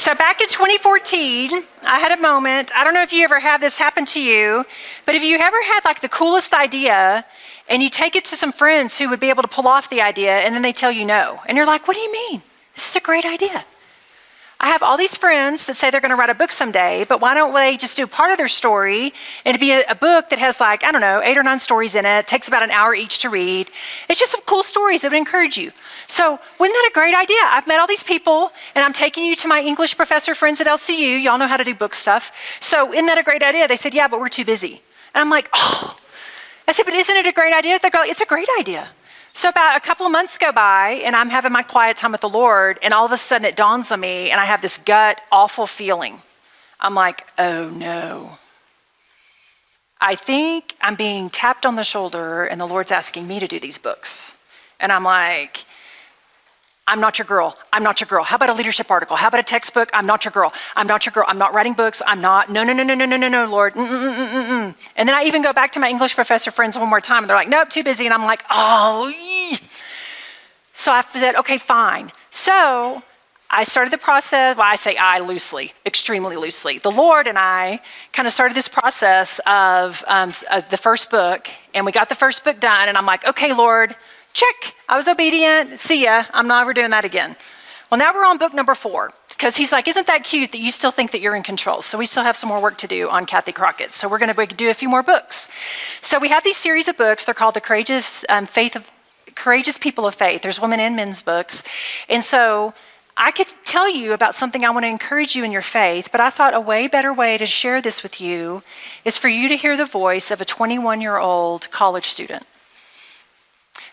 So back in 2014, I had a moment. I don't know if you ever had this happen to you, but if you ever had like the coolest idea and you take it to some friends who would be able to pull off the idea and then they tell you no. And you're like, what do you mean? This is a great idea. I have all these friends that say they're going to write a book someday, but why don't they just do part of their story and it'd be a book that has like, I don't know, 8 or 9 stories in it, takes about an hour each to read. It's just some cool stories that would encourage you. So wasn't that a great idea? I've met all these people and I'm taking you to my English professor friends at LCU. Y'all know how to do book stuff. So isn't that a great idea? They said, yeah, but we're too busy. And I'm like, oh. I said, but isn't it a great idea? They go, it's a great idea. So about a couple of months go by and I'm having my quiet time with the Lord and all of a sudden it dawns on me and I have this gut awful feeling. I'm like, oh no. I think I'm being tapped on the shoulder and the Lord's asking me to do these books. And I'm like, I'm not your girl. I'm not your girl. How about a leadership article? How about a textbook? I'm not your girl. I'm not your girl. I'm not writing books. I'm not. No, Lord. And then I even go back to my English professor friends one more time and they're like, nope, too busy. And I'm like, oh. So I said, okay, fine. So I started the process. Well, I say I loosely, extremely loosely. The Lord and I kind of started this process of the first book and we got the first book done and I'm like, okay, Lord, check. I was obedient. See ya. I'm not ever doing that again. Well, now we're on book number 4 because he's like, isn't that cute that you still think that you're in control? So we still have some more work to do on Kathy Crockett. So we're going to do a few more books. So we have these series of books. They're called the Courageous People of Faith. There's women and men's books. And so I could tell you about something I want to encourage you in your faith, but I thought a way better way to share this with you is for you to hear the voice of a 21-year-old college student.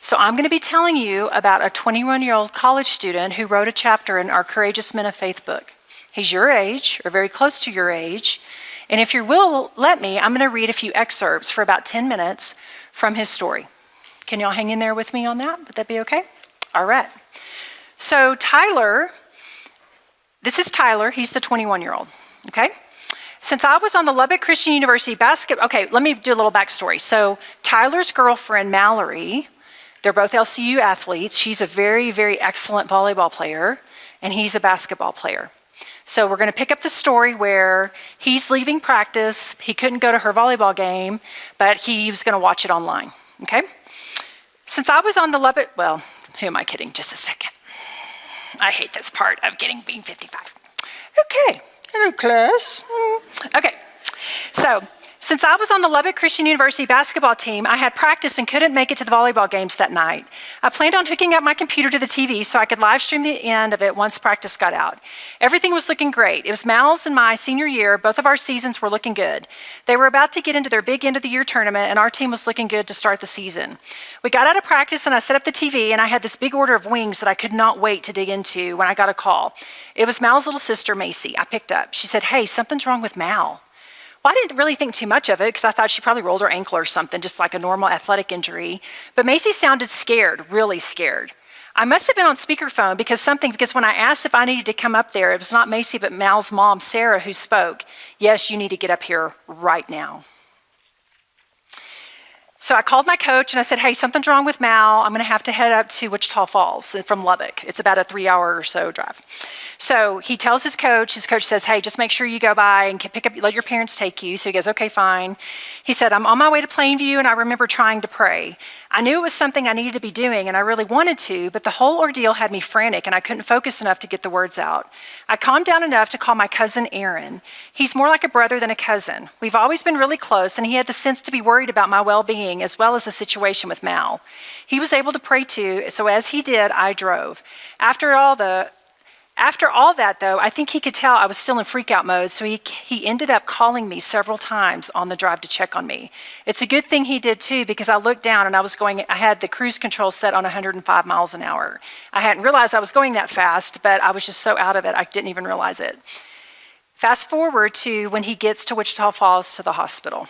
So I'm going to be telling you about a 21-year-old college student who wrote a chapter in our Courageous Men of Faith book. He's your age, or very close to your age. And if you will let me, I'm going to read a few excerpts for about 10 minutes from his story. Can y'all hang in there with me on that? Would that be okay? All right. So Tyler, this is Tyler. He's the 21-year-old, okay? Since I was on the Lubbock Christian University basketball, okay, let me do a little backstory. So Tyler's girlfriend, Mallory, they're both LCU athletes. She's a very, very excellent volleyball player, and he's a basketball player. So we're going to pick up the story where he's leaving practice. He couldn't go to her volleyball game, but he was going to watch it online, okay? Since I was on the Lubbock, well, who am I kidding? Just a second. I hate this part of being 55. Okay, hello class. Okay, so since I was on the Lubbock Christian University basketball team, I had practice and couldn't make it to the volleyball games that night. I planned on hooking up my computer to the TV so I could live stream the end of it once practice got out. Everything was looking great. It was Mal's and my senior year. Both of our seasons were looking good. They were about to get into their big end of the year tournament and our team was looking good to start the season. We got out of practice and I set up the TV and I had this big order of wings that I could not wait to dig into when I got a call. It was Mal's little sister, Macy. I picked up. She said, hey, something's wrong with Mal. Well, I didn't really think too much of it because I thought she probably rolled her ankle or something, just like a normal athletic injury. But Macy sounded scared, really scared. I must have been on speakerphone because when I asked if I needed to come up there, it was not Macy, but Mal's mom, Sarah, who spoke. Yes, you need to get up here right now. So I called my coach and I said, hey, something's wrong with Mal. I'm going to have to head up to Wichita Falls from Lubbock. It's about a 3-hour or so drive. So he tells his coach says, hey, just make sure you go by and let your parents take you. So he goes, okay, fine. He said, I'm on my way to Plainview and I remember trying to pray. I knew it was something I needed to be doing and I really wanted to, but the whole ordeal had me frantic and I couldn't focus enough to get the words out. I calmed down enough to call my cousin Aaron. He's more like a brother than a cousin. We've always been really close and he had the sense to be worried about my well-being as well as the situation with Mal. He was able to pray too, so as he did, I drove. After all that, though, I think he could tell I was still in freak-out mode, so he ended up calling me several times on the drive to check on me. It's a good thing he did, too, because I looked down and I had the cruise control set on 105 miles an hour. I hadn't realized I was going that fast, but I was just so out of it, I didn't even realize it. Fast forward to when he gets to Wichita Falls to the hospital.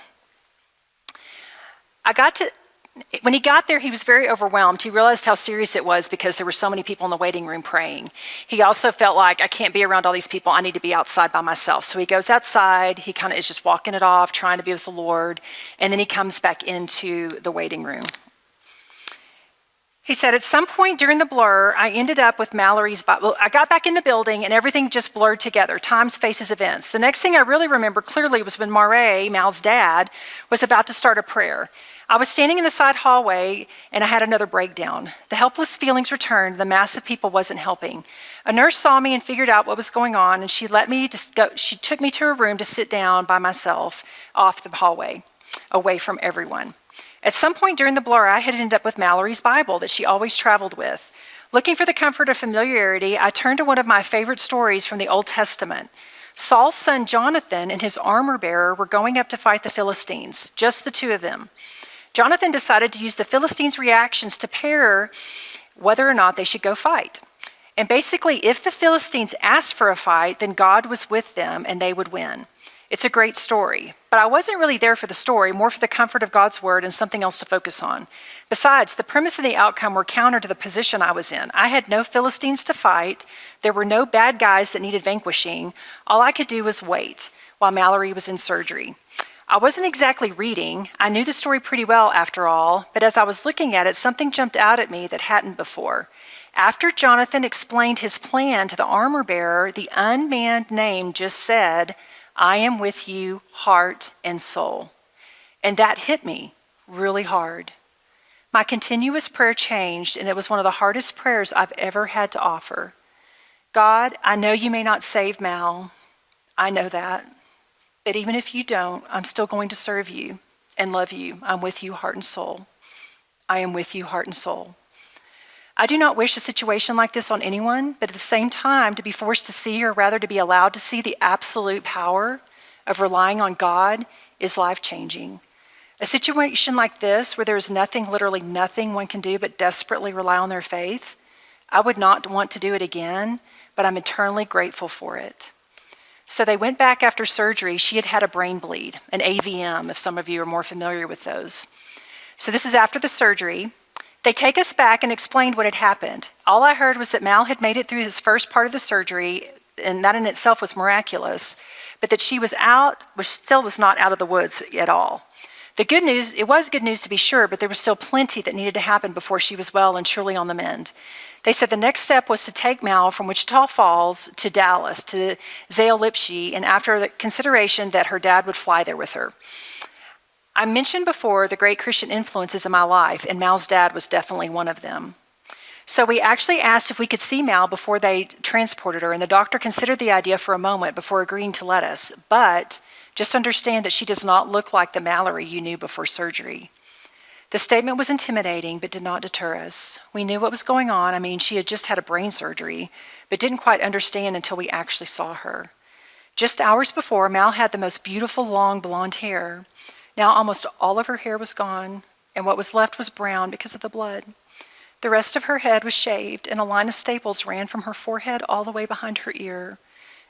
When he got there, he was very overwhelmed. He realized how serious it was because there were so many people in the waiting room praying. He also felt like, I can't be around all these people. I need to be outside by myself. So he goes outside. He kind of is just walking it off, trying to be with the Lord. And then he comes back into the waiting room. He said, at some point during the blur, I ended up with Mallory's Bible. I got back in the building and everything just blurred together, times, faces, events. The next thing I really remember clearly was when Marae, Mal's dad, was about to start a prayer. I was standing in the side hallway and I had another breakdown. The helpless feelings returned. The mass of people wasn't helping. A nurse saw me and figured out what was going on, and she took me to a room to sit down by myself off the hallway, away from everyone. At some point during the blur, I had ended up with Mallory's Bible that she always traveled with. Looking for the comfort of familiarity, I turned to one of my favorite stories from the Old Testament. Saul's son Jonathan and his armor bearer were going up to fight the Philistines, just the two of them. Jonathan decided to use the Philistines' reactions to pair whether or not they should go fight. And basically, if the Philistines asked for a fight, then God was with them and they would win. It's a great story, but I wasn't really there for the story, more for the comfort of God's word and something else to focus on. Besides, the premise and the outcome were counter to the position I was in. I had no Philistines to fight. There were no bad guys that needed vanquishing. All I could do was wait while Mallory was in surgery. I wasn't exactly reading. I knew the story pretty well after all, but as I was looking at it, something jumped out at me that hadn't before. After Jonathan explained his plan to the armor bearer, the unmanned name just said, I am with you, heart and soul. And that hit me really hard. My continuous prayer changed, and it was one of the hardest prayers I've ever had to offer. God, I know you may not save Mal. I know that. But even if you don't, I'm still going to serve you and love you. I'm with you, heart and soul. I am with you, heart and soul. I do not wish a situation like this on anyone, but at the same time, to be forced to see, or rather to be allowed to see, the absolute power of relying on God is life-changing. A situation like this, where there is nothing, literally nothing one can do but desperately rely on their faith, I would not want to do it again, but I'm eternally grateful for it. So they went back after surgery. She had had a brain bleed, an AVM, if some of you are more familiar with those. So this is after the surgery. They take us back and explained what had happened. All I heard was that Mal had made it through his first part of the surgery, and that in itself was miraculous, but that she was out, which still was not out of the woods at all. The good news, it was good news to be sure, but there was still plenty that needed to happen before she was well and truly on the mend. They said the next step was to take Mal from Wichita Falls to Dallas, to Zale Lipshe, and after the consideration that her dad would fly there with her. I mentioned before the great Christian influences in my life, and Mal's dad was definitely one of them. So we actually asked if we could see Mal before they transported her, and the doctor considered the idea for a moment before agreeing to let us. But just understand that she does not look like the Mallory you knew before surgery. The statement was intimidating, but did not deter us. We knew what was going on. I mean, she had just had a brain surgery, but didn't quite understand until we actually saw her. Just hours before, Mal had the most beautiful long blonde hair. Now almost all of her hair was gone, and what was left was brown because of the blood. The rest of her head was shaved, and a line of staples ran from her forehead all the way behind her ear.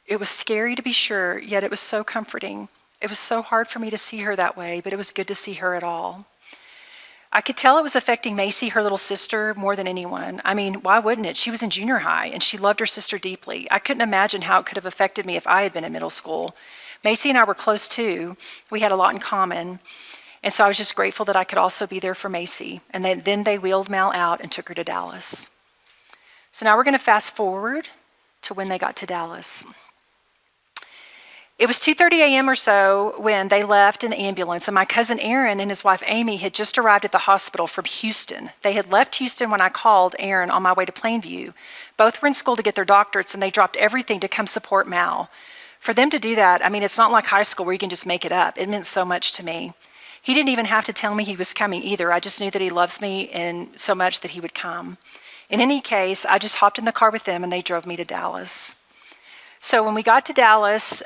It was scary to be sure, yet it was so comforting. It was so hard for me to see her that way, but it was good to see her at all. I could tell it was affecting Macy, her little sister, more than anyone. I mean, why wouldn't it? She was in junior high, and she loved her sister deeply. I couldn't imagine how it could have affected me if I had been in middle school. Macy and I were close too. We had a lot in common. And so I was just grateful that I could also be there for Macy. And then they wheeled Mal out and took her to Dallas. So now we're going to fast forward to when they got to Dallas. It was 2:30 a.m. or so when they left in the ambulance, and my cousin Aaron and his wife Amy had just arrived at the hospital from Houston. They had left Houston when I called Aaron on my way to Plainview. Both were in school to get their doctorates, and they dropped everything to come support Mal. For them to do that, I mean, it's not like high school where you can just make it up. It meant so much to me. He didn't even have to tell me he was coming either. I just knew that he loves me and so much that he would come. In any case, I just hopped in the car with them, and they drove me to Dallas. So when we got to Dallas,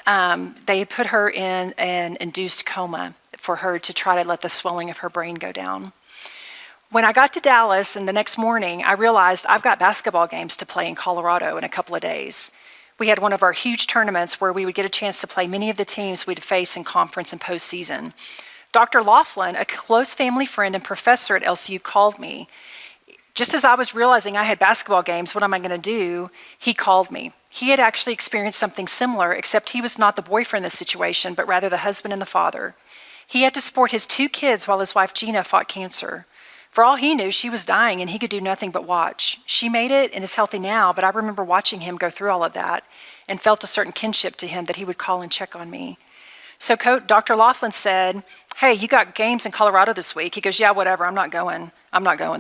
they put her in an induced coma for her to try to let the swelling of her brain go down. When I got to Dallas and the next morning, I realized I've got basketball games to play in Colorado in a couple of days. We had one of our huge tournaments where we would get a chance to play many of the teams we'd face in conference and postseason. Dr. Laughlin, a close family friend and professor at LCU, called me. Just as I was realizing I had basketball games, what am I going to do? He called me. He had actually experienced something similar, except he was not the boyfriend in this situation, but rather the husband and the father. He had to support his 2 kids while his wife Gina fought cancer. For all he knew, she was dying and he could do nothing but watch. She made it and is healthy now, but I remember watching him go through all of that and felt a certain kinship to him that he would call and check on me. So Dr. Laughlin said, hey, you got games in Colorado this week. He goes, yeah, whatever, I'm not going.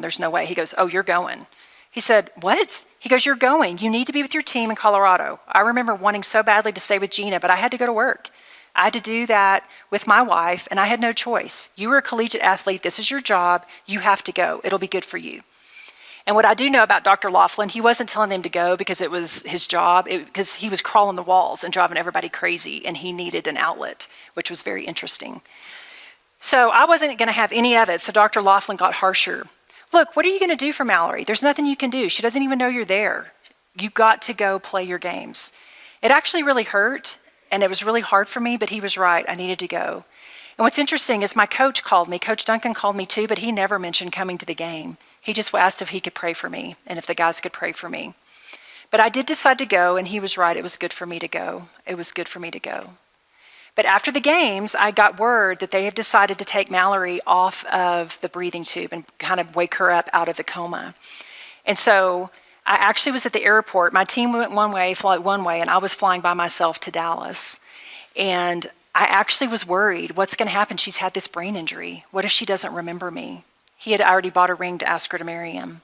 There's no way. He goes, oh, you're going. He said, what? He goes, you're going. You need to be with your team in Colorado. I remember wanting so badly to stay with Gina, but I had to go to work. I had to do that with my wife, and I had no choice. You were a collegiate athlete. This is your job. You have to go. It'll be good for you. And what I do know about Dr. Laughlin, he wasn't telling them to go because it was his job, because he was crawling the walls and driving everybody crazy, and he needed an outlet, which was very interesting. So I wasn't going to have any of it, so Dr. Laughlin got harsher. Look, what are you going to do for Mallory? There's nothing you can do. She doesn't even know you're there. You've got to go play your games. It actually really hurt, and it was really hard for me, but he was right. I needed to go. And what's interesting is my coach called me. Coach Duncan called me too, but he never mentioned coming to the game. He just asked if he could pray for me and if the guys could pray for me. But I did decide to go, and he was right. It was good for me to go. It was good for me to go. But after the games, I got word that they have decided to take Mallory off of the breathing tube and kind of wake her up out of the coma. And so I actually was at the airport. My team went one way, and I was flying by myself to Dallas. And I actually was worried, what's going to happen? She's had this brain injury. What if she doesn't remember me? He had already bought a ring to ask her to marry him.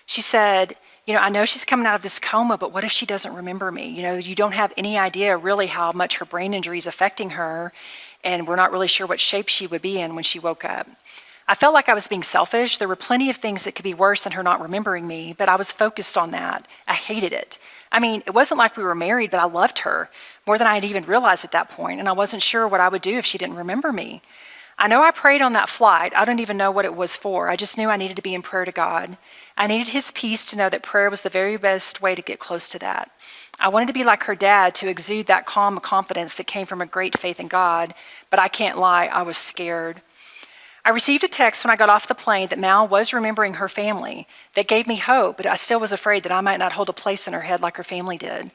She said, I know she's coming out of this coma, but what if she doesn't remember me? You don't have any idea really how much her brain injury is affecting her, and we're not really sure what shape she would be in when she woke up. I felt like I was being selfish. There were plenty of things that could be worse than her not remembering me, but I was focused on that. I hated it. It wasn't like we were married, but I loved her more than I had even realized at that point, and I wasn't sure what I would do if she didn't remember me. I know I prayed on that flight. I don't even know what it was for. I just knew I needed to be in prayer to God. I needed his peace to know that prayer was the very best way to get close to that. I wanted to be like her dad, to exude that calm confidence that came from a great faith in God, but I can't lie, I was scared. I received a text when I got off the plane that Mal was remembering her family. That gave me hope, but I still was afraid that I might not hold a place in her head like her family did.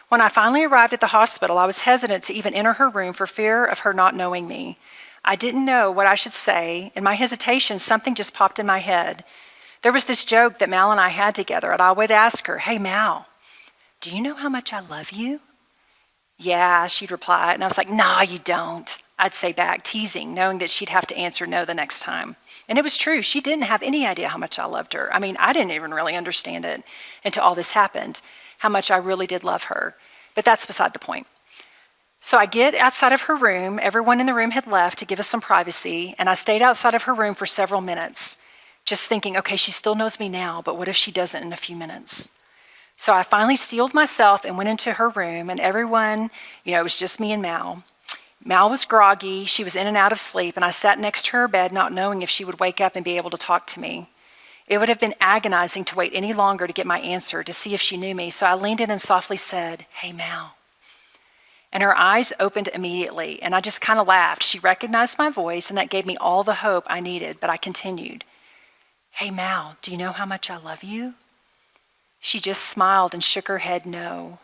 When I finally arrived at the hospital, I was hesitant to even enter her room for fear of her not knowing me. I didn't know what I should say. In my hesitation, something just popped in my head. There was this joke that Mal and I had together, and I would ask her, hey, Mal, do you know how much I love you? Yeah, she'd reply, and I was like, no, you don't. I'd say back, teasing, knowing that she'd have to answer no the next time. And it was true. She didn't have any idea how much I loved her. I didn't even really understand it until all this happened, how much I really did love her. But that's beside the point. So I get outside of her room. Everyone in the room had left to give us some privacy, and I stayed outside of her room for several minutes, just thinking, okay, she still knows me now, but what if she doesn't in a few minutes? So I finally steeled myself and went into her room, and everyone, it was just me and Mal. Mal was groggy. She was in and out of sleep, and I sat next to her bed, not knowing if she would wake up and be able to talk to me. It would have been agonizing to wait any longer to get my answer, to see if she knew me, so I leaned in and softly said, hey, Mal. And her eyes opened immediately, and I just kind of laughed. She recognized my voice, and that gave me all the hope I needed, but I continued. Hey, Mal, do you know how much I love you? She just smiled and shook her head no.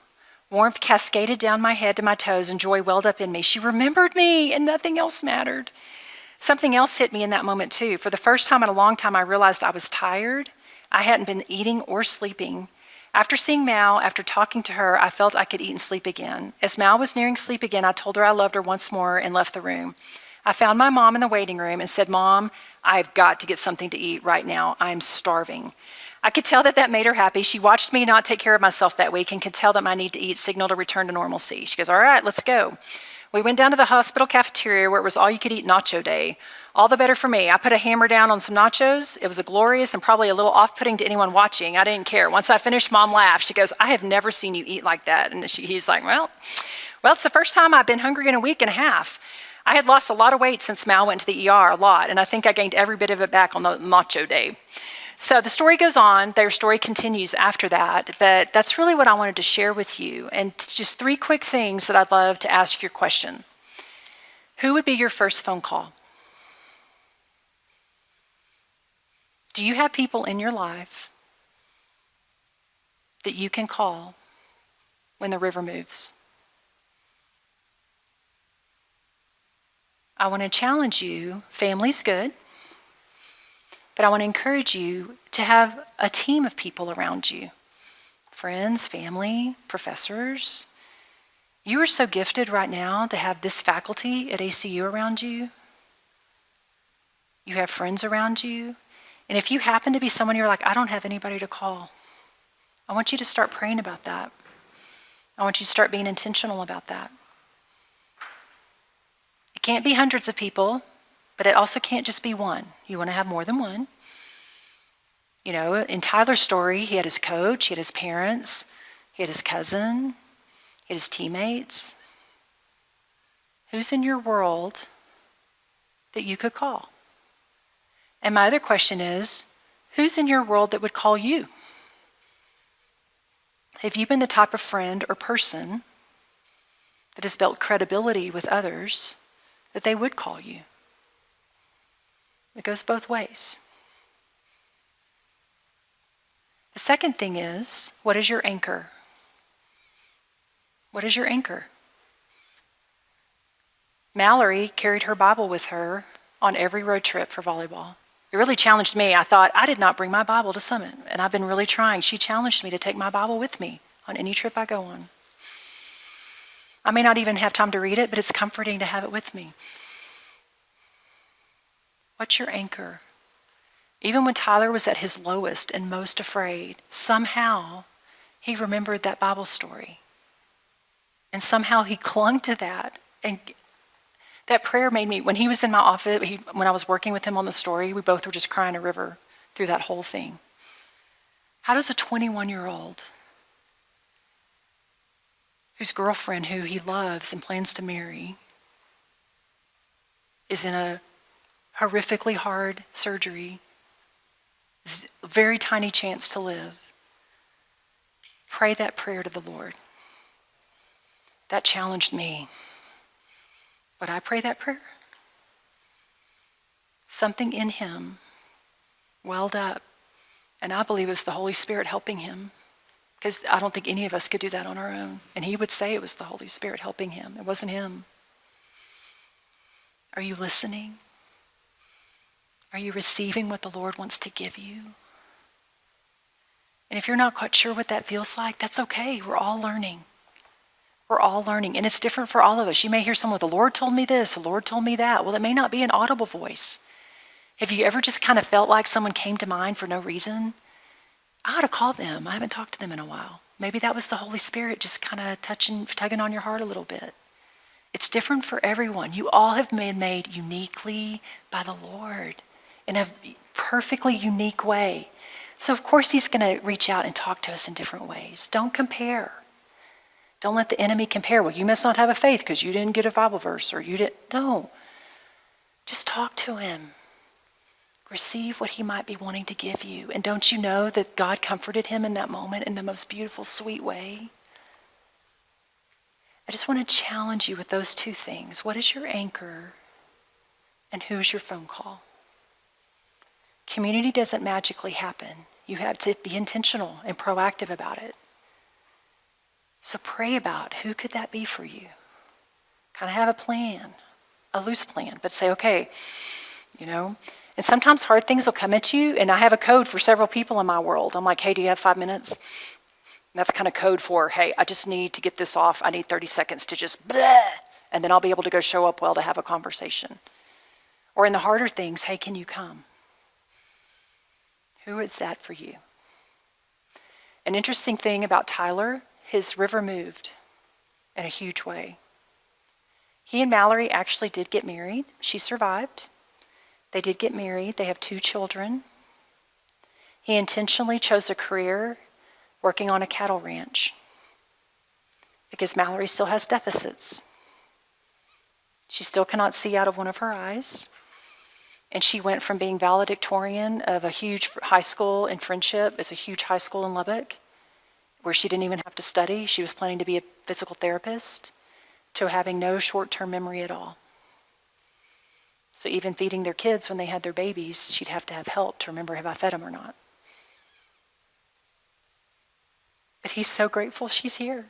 Warmth cascaded down my head to my toes, and joy welled up in me. She remembered me, and nothing else mattered. Something else hit me in that moment, too. For the first time in a long time, I realized I was tired. I hadn't been eating or sleeping. After seeing Mal, after talking to her, I felt I could eat and sleep again. As Mal was nearing sleep again, I told her I loved her once more and left the room. I found my mom in the waiting room and said, Mom, I've got to get something to eat right now. I'm starving. I could tell that made her happy. She watched me not take care of myself that week and could tell that my need to eat signaled a return to normalcy. She goes, all right, let's go. We went down to the hospital cafeteria where it was all you could eat nacho day. All the better for me. I put a hammer down on some nachos. It was a glorious and probably a little off-putting to anyone watching. I didn't care. Once I finished, Mom laughed. She goes, I have never seen you eat like that. And he's like, well, it's the first time I've been hungry in a week and a half. I had lost a lot of weight since Mal went to the ER a lot, and I think I gained every bit of it back on the nacho day. So the story goes on. Their story continues after that, but that's really what I wanted to share with you. And just 3 quick things that I'd love to ask your question. Who would be your first phone call? Do you have people in your life that you can call when the river moves? I want to challenge you. Family's good, But I want to encourage you to have a team of people around you. Friends, family, professors. You are so gifted right now to have this faculty at ACU around you. You have friends around you. And if you happen to be someone you're like, I don't have anybody to call, I want you to start praying about that. I want you to start being intentional about that. It can't be hundreds of people, but it also can't just be one. You want to have more than one. You know, in Tyler's story, he had his coach, he had his parents, he had his cousin, he had his teammates. Who's in your world that you could call? And my other question is, who's in your world that would call you? Have you been the type of friend or person that has built credibility with others that they would call you? It goes both ways. The second thing is, what is your anchor? What is your anchor? Mallory carried her Bible with her on every road trip for volleyball. It really challenged me. I thought, I did not bring my Bible to Summit, and I've been really trying. She challenged me to take my Bible with me on any trip I go on. I may not even have time to read it, but it's comforting to have it with me. What's your anchor? Even when Tyler was at his lowest and most afraid, somehow he remembered that Bible story. And somehow he clung to that. And that prayer made me, when he was in my office, when I was working with him on the story, we both were just crying a river through that whole thing. How does a 21-year-old whose girlfriend, who he loves and plans to marry, is in a horrifically hard surgery, a very tiny chance to live, pray that prayer to the Lord? That challenged me. Would I pray that prayer? Something in him welled up, and I believe it was the Holy Spirit helping him, because I don't think any of us could do that on our own. And he would say it was the Holy Spirit helping him. It wasn't him. Are you listening? Are you receiving what the Lord wants to give you? And if you're not quite sure what that feels like, that's okay. We're all learning. We're all learning, and it's different for all of us. You may hear someone, the Lord told me this, the Lord told me that. Well, it may not be an audible voice. Have you ever just kind of felt like someone came to mind for no reason? I ought to call them. I haven't talked to them in a while. Maybe that was the Holy Spirit just kind of tugging on your heart a little bit. It's different for everyone. You all have been made uniquely by the Lord in a perfectly unique way. So of course he's going to reach out and talk to us in different ways. Don't compare. Don't let the enemy compare. Well, you must not have a faith because you didn't get a Bible verse, or you didn't. No. Just talk to him. Receive what he might be wanting to give you. And don't you know that God comforted him in that moment in the most beautiful, sweet way? I just want to challenge you with those two things. What is your anchor? And who's your phone call? Community doesn't magically happen. You have to be intentional and proactive about it. So pray about who could that be for you. Kind of have a plan, a loose plan, but say, okay, and sometimes hard things will come at you, and I have a code for several people in my world. I'm like, hey, do you have 5 minutes? And that's kind of code for, hey, I just need to get this off. I need 30 seconds to just blah, and then I'll be able to go show up well to have a conversation. Or in the harder things, hey, can you come? Who is that for you? An interesting thing about Tyler, his river moved in a huge way. He and Mallory actually did get married. She survived. They did get married. They have 2 children. He intentionally chose a career working on a cattle ranch because Mallory still has deficits. She still cannot see out of one of her eyes. And she went from being valedictorian of a huge high school in Friendship, it's a huge high school in Lubbock, where she didn't even have to study. She was planning to be a physical therapist, to having no short-term memory at all. So even feeding their kids when they had their babies, she'd have to have help to remember, have I fed them or not? But he's so grateful she's here.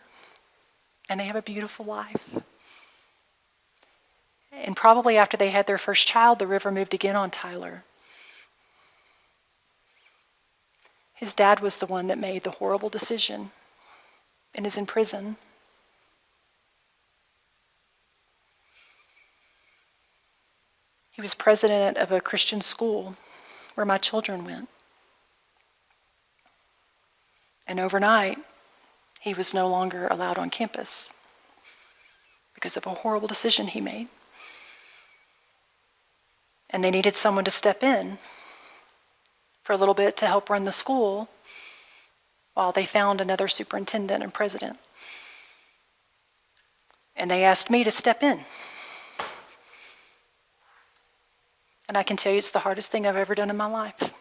And they have a beautiful life. And probably after they had their first child, the river moved again on Tyler. His dad was the one that made the horrible decision and is in prison. He was president of a Christian school where my children went. And overnight, he was no longer allowed on campus because of a horrible decision he made. And they needed someone to step in for a little bit to help run the school while they found another superintendent and president. And they asked me to step in. And I can tell you it's the hardest thing I've ever done in my life.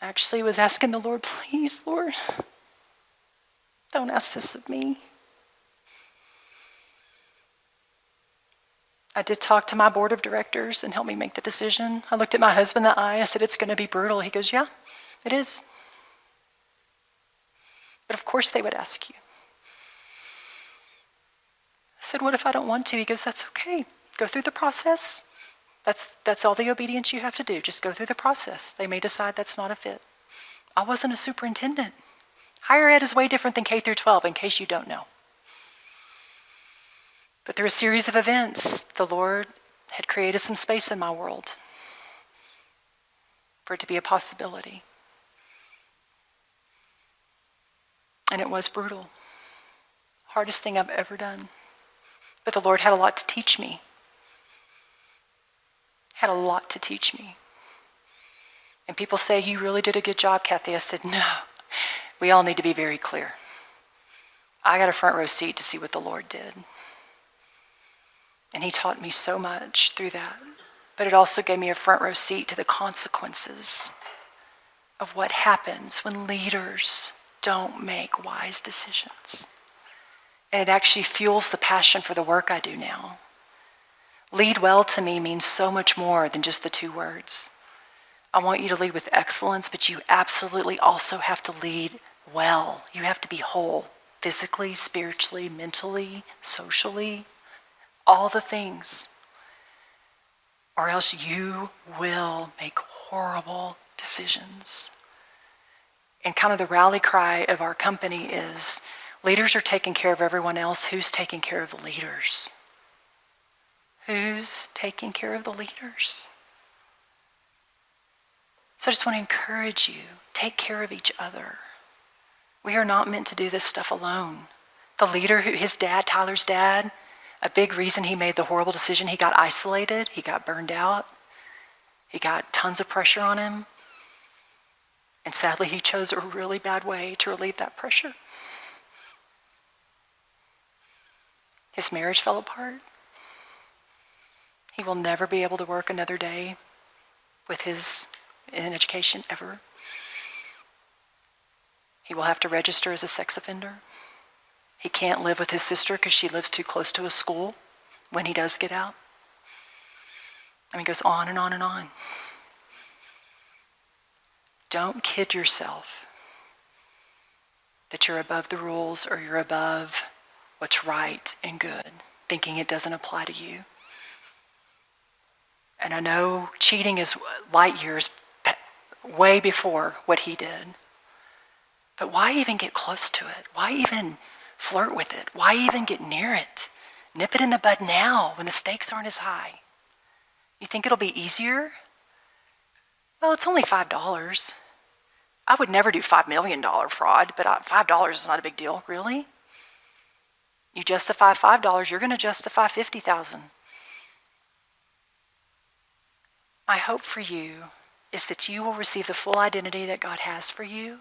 I actually was asking the Lord, please, Lord, don't ask this of me. I did talk to my board of directors and help me make the decision. I looked at my husband in the eye. I said, it's going to be brutal. He goes, yeah, it is. But of course they would ask you. I said, what if I don't want to? He goes, that's okay. Go through the process. That's all the obedience you have to do. Just go through the process. They may decide that's not a fit. I wasn't a superintendent. Higher ed is way different than K through 12, in case you don't know. But through a series of events, the Lord had created some space in my world for it to be a possibility. And it was brutal. Hardest thing I've ever done. But the Lord had a lot to teach me. Had a lot to teach me. And people say, you really did a good job, Kathy. I said, no, we all need to be very clear. I got a front row seat to see what the Lord did. And he taught me so much through that. But it also gave me a front row seat to the consequences of what happens when leaders don't make wise decisions. And it actually fuels the passion for the work I do now. Lead well to me means so much more than just the 2 words. I want you to lead with excellence, but you absolutely also have to lead well. You have to be whole, physically, spiritually, mentally, socially, all the things. Or else you will make horrible decisions. And kind of the rally cry of our company is, leaders are taking care of everyone else. Who's taking care of the leaders? Who's taking care of the leaders? So I just want to encourage you, take care of each other. We are not meant to do this stuff alone. The leader, his dad, Tyler's dad, a big reason he made the horrible decision, he got isolated, he got burned out, he got tons of pressure on him. And sadly, he chose a really bad way to relieve that pressure. His marriage fell apart. He will never be able to work another day in education ever. He will have to register as a sex offender. He can't live with his sister because she lives too close to a school when he does get out. I mean, it goes on and on and on. Don't kid yourself that you're above the rules or you're above what's right and good, thinking it doesn't apply to you. And I know cheating is light years way before what he did. But why even get close to it? Why even flirt with it? Why even get near it? Nip it in the bud now when the stakes aren't as high. You think it'll be easier? Well, it's only $5. I would never do $5 million fraud, but $5 is not a big deal. Really? You justify $5, you're going to justify $50,000. My hope for you is that you will receive the full identity that God has for you,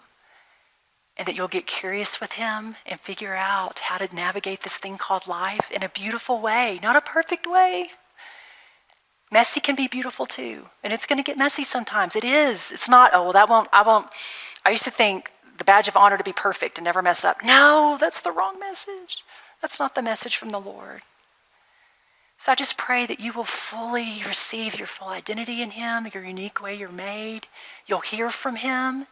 and that you'll get curious with him and figure out how to navigate this thing called life in a beautiful way, not a perfect way. Messy can be beautiful too, and it's going to get messy sometimes. It is. It's not, oh, well, I won't. I used to think the badge of honor to be perfect and never mess up. No, that's the wrong message. That's not the message from the Lord. So I just pray that you will fully receive your full identity in him, your unique way you're made. You'll hear from him.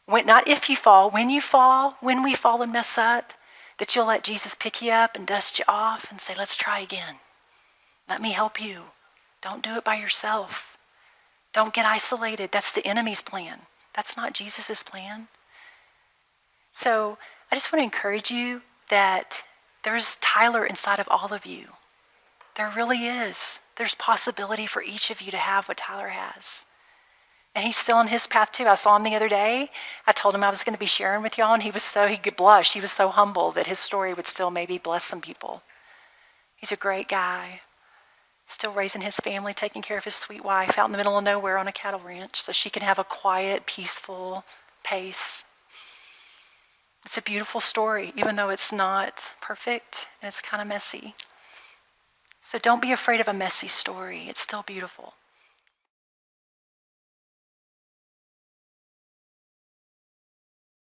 Not if you fall, when you fall, when we fall and mess up, that you'll let Jesus pick you up and dust you off and say, let's try again. Let me help you. Don't do it by yourself. Don't get isolated. That's the enemy's plan. That's not Jesus' plan. So I just want to encourage you that there's Tyler inside of all of you. There really is. There's possibility for each of you to have what Tyler has. And he's still on his path too. I saw him the other day. I told him I was going to be sharing with y'all, and he could blush. He was so humble that his story would still maybe bless some people. He's a great guy. Still raising his family, taking care of his sweet wife out in the middle of nowhere on a cattle ranch so she can have a quiet, peaceful pace. It's a beautiful story, even though it's not perfect and it's kind of messy. So don't be afraid of a messy story. It's still beautiful.